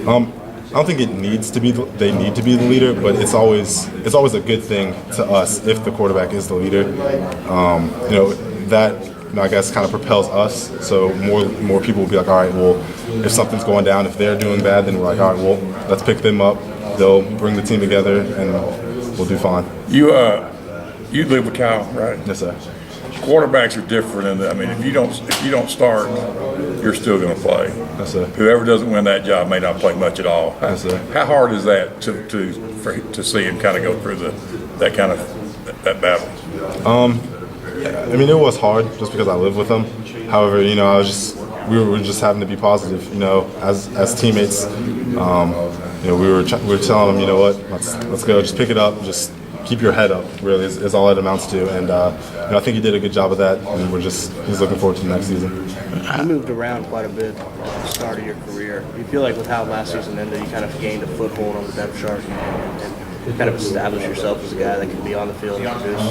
I don't think it needs to be. They need to be the leader, but it's always a good thing to us if the quarterback is the leader. That I guess kind of propels us. So more people will be like, all right, well, if something's going down, if they're doing bad, then we're like, all right, well, let's pick them up. They'll bring the team together, and we'll do fine. You live with Kyle, right? Yes, sir. Quarterbacks are different, and I mean, if you don't start, you're still going to play. Yes, sir. Whoever doesn't win that job may not play much at all. Yes, sir. How hard is that to see him kind of go through that battle? I mean, it was hard just because I live with them. However, we were just having to be positive. As teammates, we were telling them, you know what, let's go, just pick it up, just keep your head up. Really, is all it amounts to. And I think he did a good job of that. And he's looking forward to the next season. You moved around quite a bit at the start of your career. You feel like with how last season ended, you kind of gained a foothold on the depth chart and kind of established yourself as a guy that can be on the field and produce?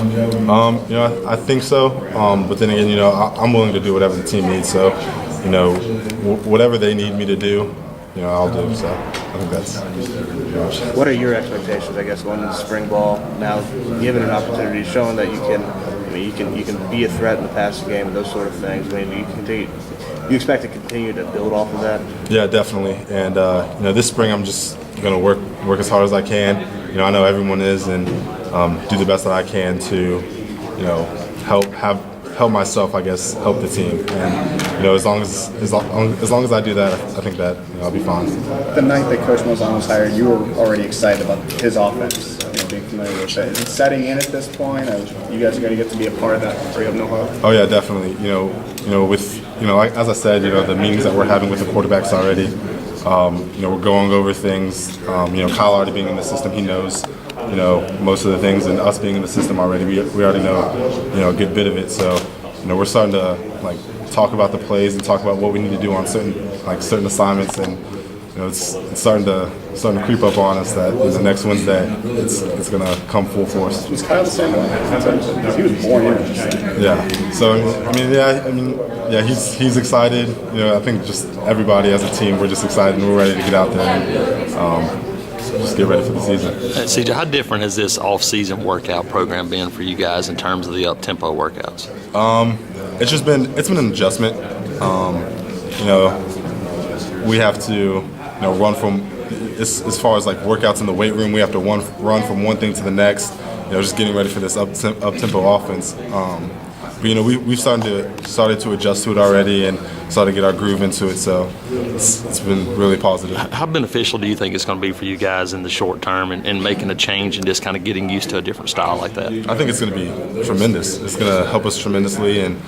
I think so. But then again, I'm willing to do whatever the team needs. So, whatever they need me to do, I'll do. So I think that's pretty much. What are your expectations, I guess, going into spring ball? Now, given an opportunity, showing that you can be a threat in the passing game and those sort of things. I mean, you expect to continue to build off of that? Yeah, definitely. And this spring I'm just going to work as hard as I can. I know everyone is, and do the best that I can to, help myself, I guess, help the team. And as long as I do that, I think that I'll be fine. The night that Coach Malzahn was hired, you were already excited about his offense, being familiar with it. Is it setting in at this point? You guys are going to get to be a part of that, or you have no hope? Oh yeah, definitely. As I said, the meetings that we're having with the quarterbacks already. We're going over things. Kyle already being in the system, he knows, most of the things, and us being in the system already, we already know, a good bit of it. So, we're starting to talk about the plays and talk about what we need to do on certain assignments, and it's starting to creep up on us that the next Wednesday it's going to come full force. Was Kyle the same way? He was born in it. Yeah. So he's excited. I think just everybody as a team, we're just excited and we're ready to get out there and just get ready for the season. CJ, how different has this off-season workout program been for you guys in terms of the up-tempo workouts? It's been an adjustment. We have to run from as far as workouts in the weight room. We have to run from one thing to the next. Just getting ready for this up-tempo offense. But we've started to adjust to it already and started to get our groove into it. So it's been really positive. How beneficial do you think it's going to be for you guys in the short term and making a change and just kind of getting used to a different style like that? I think it's going to be tremendous. It's going to help us tremendously, and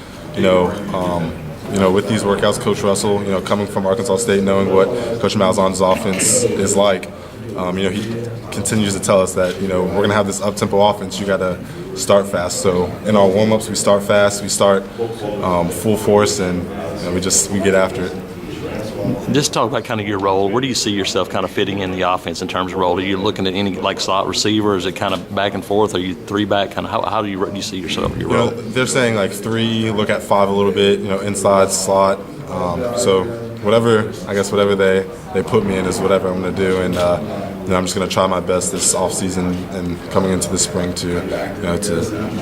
with these workouts, Coach Russell, coming from Arkansas State, knowing what Coach Malzahn's offense is like, he continues to tell us that, we're going to have this up-tempo offense. You got to start fast. So in our warm-ups, we start fast. We start full force, and we get after it. Just talk about kind of your role. Where do you see yourself kind of fitting in the offense in terms of role? Are you looking at any slot receiver? Is it kind of back and forth? Are you three back? Kind of how do you see yourself? Your role? They're saying 3, look at 5 a little bit. Inside slot. So whatever they put me in is whatever I'm going to do, and I'm just going to try my best this off season and coming into the spring to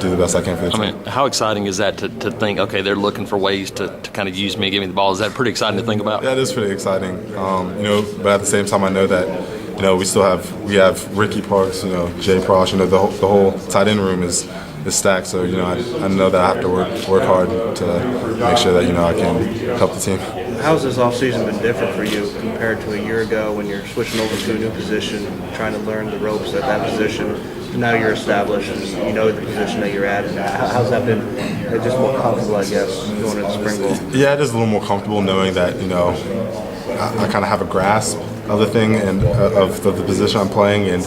do the best I can for the team. I mean, how exciting is that to think? Okay, they're looking for ways to kind of use me, give me the ball. Is that pretty exciting to think about? Yeah, it is pretty exciting. But at the same time, I know that we have Ricky Parks, Jay Prosh, the whole tight end room is stacked. So I know that I have to work hard to make sure that I can help the team. How's this offseason been different for you compared to a year ago when you're switching over to a new position, trying to learn the ropes at that position? Now you're established and you know the position that you're at. How's that been? Just more comfortable, I guess, going into spring ball? Yeah, it is a little more comfortable knowing that I kind of have a grasp of the thing and of the position I'm playing, and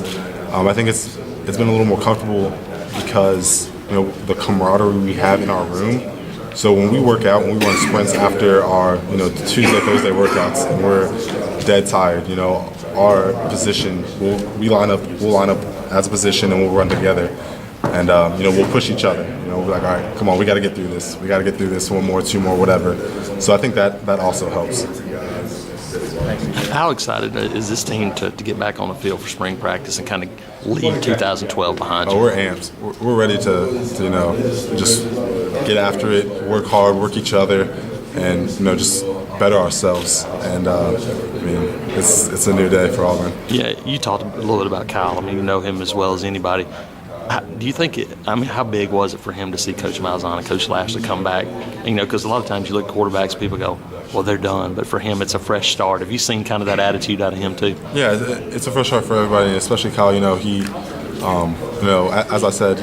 I think it's been a little more comfortable because the camaraderie we have in our room. So when we work out, when we run sprints after our Tuesday, Thursday workouts, and we're dead tired, our position we'll line up as a position and we'll run together, and we'll push each other. We're like, all right, come on, we got to get through this. We got to get through this. 1 more, 2 more, whatever. So I think that also helps. How excited is this team to get back on the field for spring practice and kind of leave 2012 behind you? Oh, we're amped. We're ready to just get after it, work hard, work each other, and just better ourselves. And I mean, it's a new day for Auburn. Yeah, you talked a little bit about Kyle. I mean, you know him as well as anybody. Do you think how big was it for him to see Coach Malzahn and Coach Lashley come back? Because a lot of times you look at quarterbacks, people go, well, they're done. But for him, it's a fresh start. Have you seen kind of that attitude out of him too? Yeah, it's a fresh start for everybody, especially Kyle. He, as I said,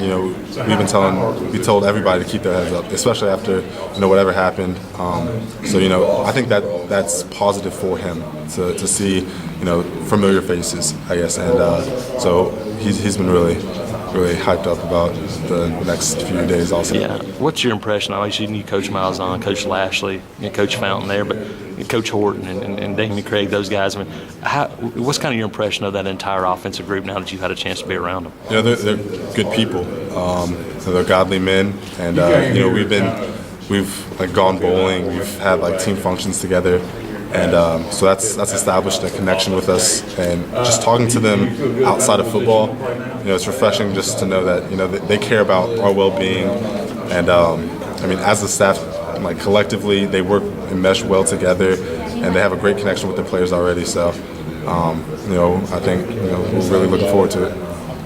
we told everybody to keep their heads up, especially after whatever happened. I think that's positive for him to see familiar faces, I guess, and so he's been really hyped up about the next few days also. Yeah. What's your impression? Obviously, you knew Coach Malzahn, Coach Lashley, Coach Fountain there, but Coach Horton and Damien Craig, those guys. I mean, what's kind of your impression of that entire offensive group now that you've had a chance to be around them? They're good people. They're godly men, and we've gone bowling. We've had team functions together. And so that's established a connection with us, and just talking to them outside of football, it's refreshing just to know that they care about our well-being, and as a staff, collectively they work and mesh well together, and they have a great connection with their players already. So I think we're really looking forward to it.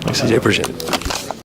Thanks, CJ. Appreciate it.